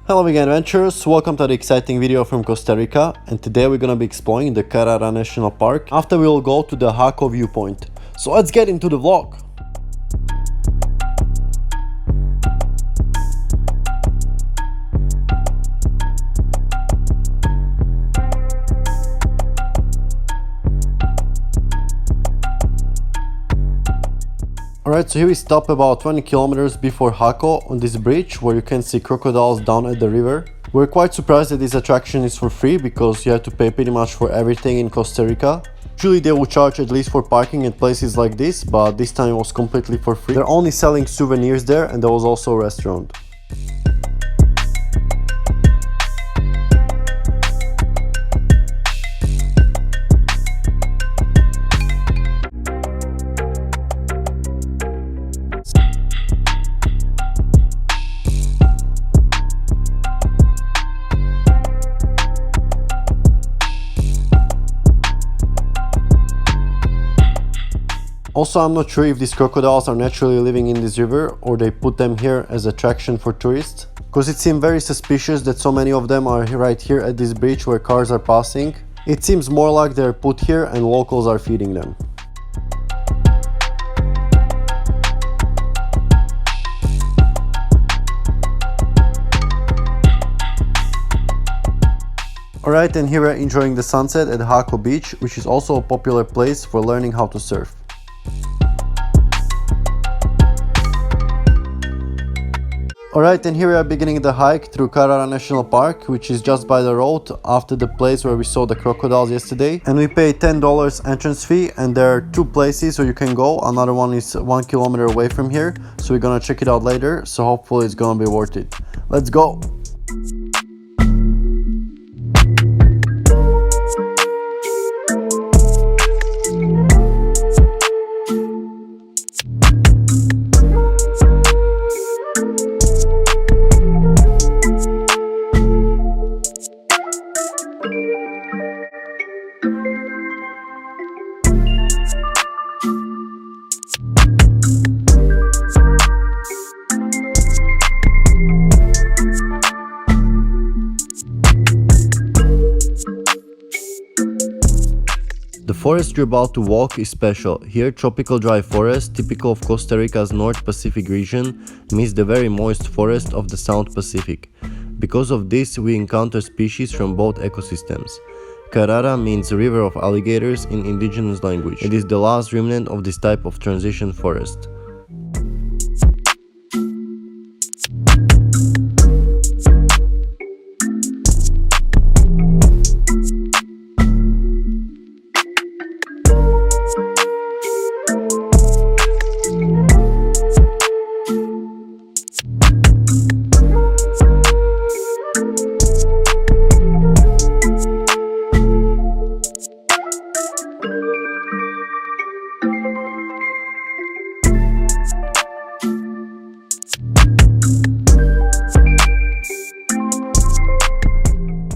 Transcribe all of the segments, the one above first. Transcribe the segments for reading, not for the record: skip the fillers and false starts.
Hello again adventurers, welcome to the exciting video from Costa Rica, and today we're gonna be exploring the Carara National Park. After we will go to the Jaco Viewpoint. So let's get into the vlog! Alright, so here we stop about 20 kilometers before Jaco on this bridge where you can see crocodiles down at the river. We're quite surprised that this attraction is for free because you have to pay pretty much for everything in Costa Rica. Usually they will charge at least for parking at places like this, but this time it was completely for free. They're only selling souvenirs there, and there was also a restaurant. Also, I'm not sure if these crocodiles are naturally living in this river or they put them here as attraction for tourists, because it seemed very suspicious that so many of them are right here at this bridge where cars are passing. It seems more like they're put here and locals are feeding them. Alright, and here we're enjoying the sunset at Jaco Beach, which is also a popular place for learning how to surf. Alright, and here we are beginning the hike through Carara National Park, which is just by the road after the place where we saw the crocodiles yesterday. And we pay $10 entrance fee, and there are two places where you can go. Another one is 1 kilometer away from here, so we're gonna check it out later, so hopefully it's gonna be worth it. Let's go! The forest you're about to walk is special. Here, tropical dry forest, typical of Costa Rica's North Pacific region, meets the very moist forest of the South Pacific. Because of this, we encounter species from both ecosystems. Carara means river of alligators in indigenous language. It is the last remnant of this type of transition forest.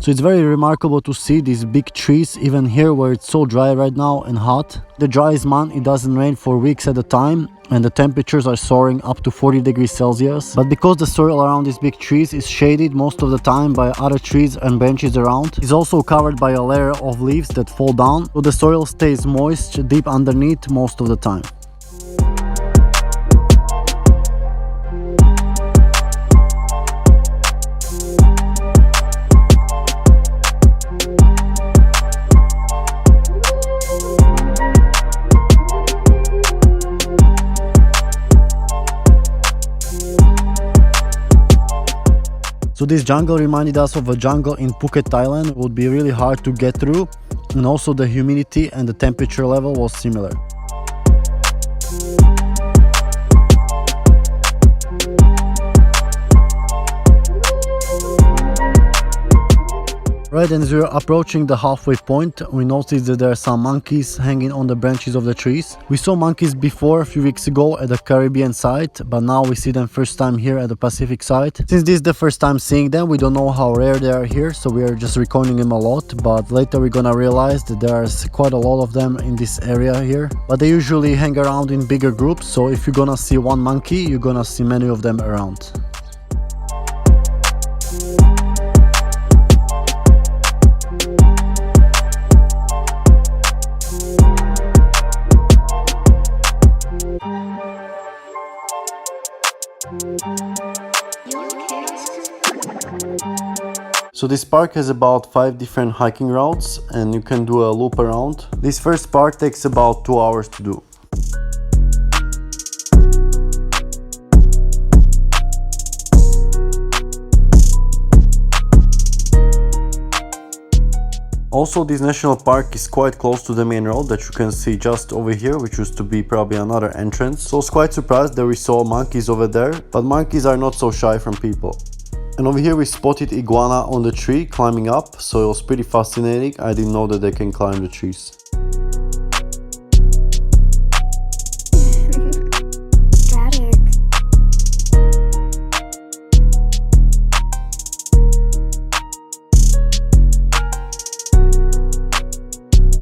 So it's very remarkable to see these big trees even here where it's so dry right now and hot. The driest month it doesn't rain for weeks at a time, and the temperatures are soaring up to 40 degrees Celsius. But because the soil around these big trees is shaded most of the time by other trees and branches around, it's also covered by a layer of leaves that fall down, so the soil stays moist deep underneath most of the time. So this jungle reminded us of a jungle in Phuket, Thailand. It would be really hard to get through, and also the humidity and the temperature level was similar. Right, and as we are approaching the halfway point, we noticed that there are some monkeys hanging on the branches of the trees. We saw monkeys before a few weeks ago at the Caribbean side, but now we see them first time here at the Pacific side. Since this is the first time seeing them, we don't know how rare they are here, so we are just recording them a lot, but later we're gonna realize that there's quite a lot of them in this area here. But they usually hang around in bigger groups, so if you're gonna see one monkey, you're gonna see many of them around. So this park has about 5 different hiking routes and you can do a loop around. This first part takes about 2 hours to do. Also, this national park is quite close to the main road that you can see just over here, which used to be probably another entrance. So I was quite surprised that we saw monkeys over there, but monkeys are not so shy from people. And over here we spotted iguana on the tree climbing up, so it was pretty fascinating. I didn't know that they can climb the trees.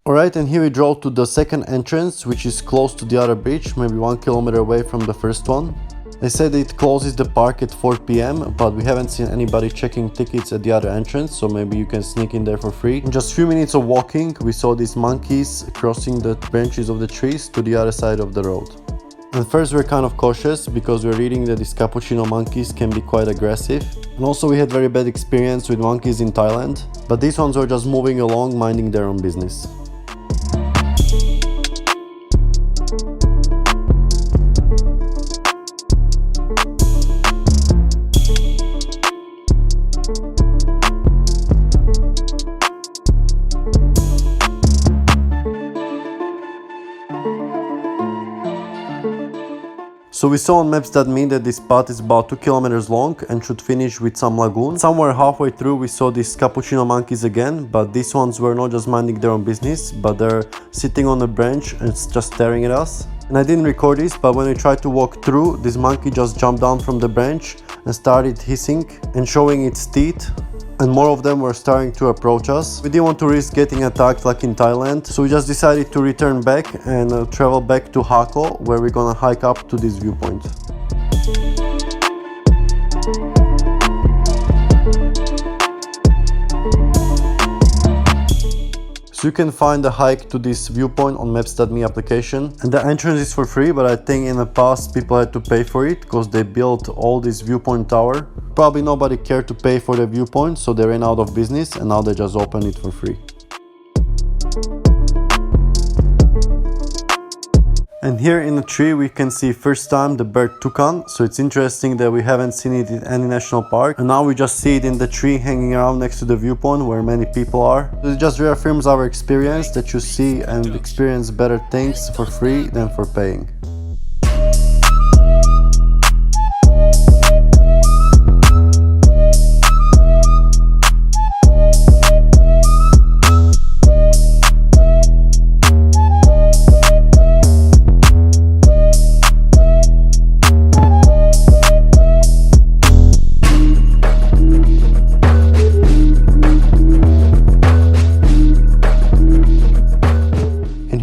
Alright, and here we drove to the second entrance, which is close to the other bridge, maybe 1 kilometer away from the first one. They said it closes the park at 4 p.m, but we haven't seen anybody checking tickets at the other entrance, so maybe you can sneak in there for free. In just a few minutes of walking, we saw these monkeys crossing the branches of the trees to the other side of the road. At first we were kind of cautious because we're reading that these cappuccino monkeys can be quite aggressive. And also we had very bad experience with monkeys in Thailand, but these ones were just moving along, minding their own business. So we saw on maps.me that this path is about 2 kilometers long and should finish with some lagoon. Somewhere halfway through we saw these cappuccino monkeys again, but these ones were not just minding their own business, but they're sitting on a branch and just staring at us. And I didn't record this, but when we tried to walk through, this monkey just jumped down from the branch and started hissing and showing its teeth. And more of them were starting to approach us. We didn't want to risk getting attacked like in Thailand, so we just decided to return back and travel back to Jaco, where we're gonna hike up to this viewpoint. So you can find the hike to this viewpoint on maps.me application, and the entrance is for free, but I think in the past people had to pay for it because they built all this viewpoint tower. Probably nobody cared to pay for the viewpoint, so they ran out of business and now they just open it for free. And here in the tree we can see first time the bird toucan, so it's interesting that we haven't seen it in any national park, and now we just see it in the tree hanging around next to the viewpoint where many people are. It just reaffirms our experience that you see and experience better things for free than for paying.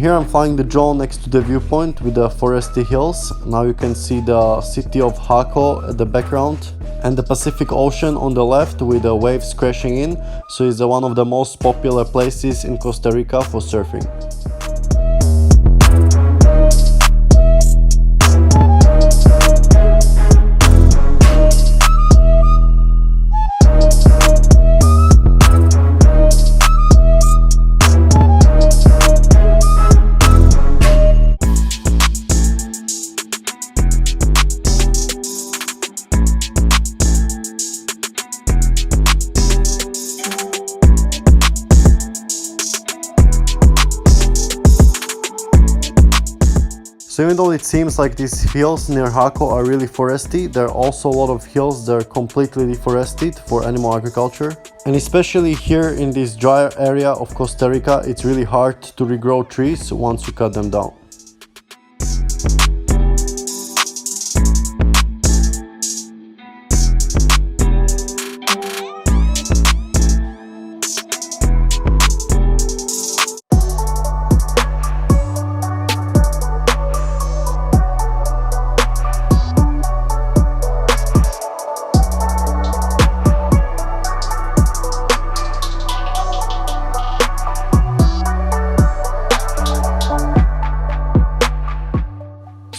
Here I'm flying the drone next to the viewpoint with the foresty hills. Now you can see the city of Jaco at the background and the Pacific Ocean on the left with the waves crashing in. So it's one of the most popular places in Costa Rica for surfing. So even though it seems like these hills near Jaco are really foresty, there are also a lot of hills that are completely deforested for animal agriculture. And especially here in this dry area of Costa Rica, it's really hard to regrow trees once you cut them down.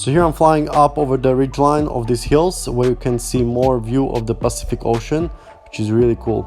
So here I'm flying up over the ridgeline of these hills where you can see more view of the Pacific Ocean, which is really cool.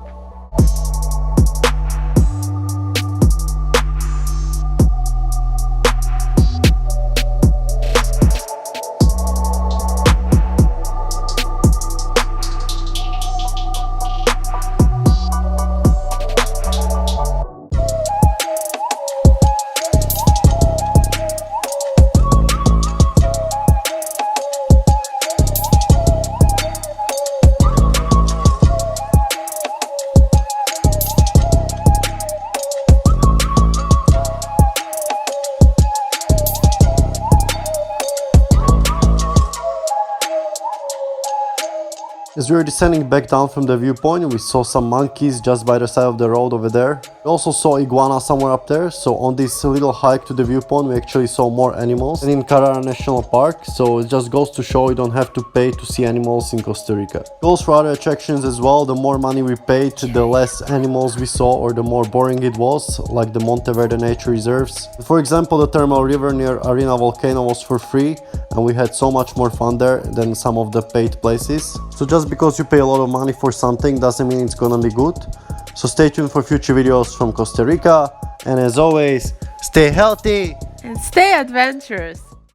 As we were descending back down from the viewpoint, we saw some monkeys just by the side of the road over there. We also saw iguana somewhere up there, so on this little hike to the viewpoint we actually saw more animals than in Carara National Park, so it just goes to show you don't have to pay to see animals in Costa Rica. It goes for other attractions as well. The more money we paid, the less animals we saw or the more boring it was, like the Monteverde Nature Reserves. For example, the thermal river near Arena Volcano was for free, and we had so much more fun there than some of the paid places. So just because you pay a lot of money for something doesn't mean it's gonna be good. So stay tuned for future videos from Costa Rica, and as always, stay healthy and stay adventurous.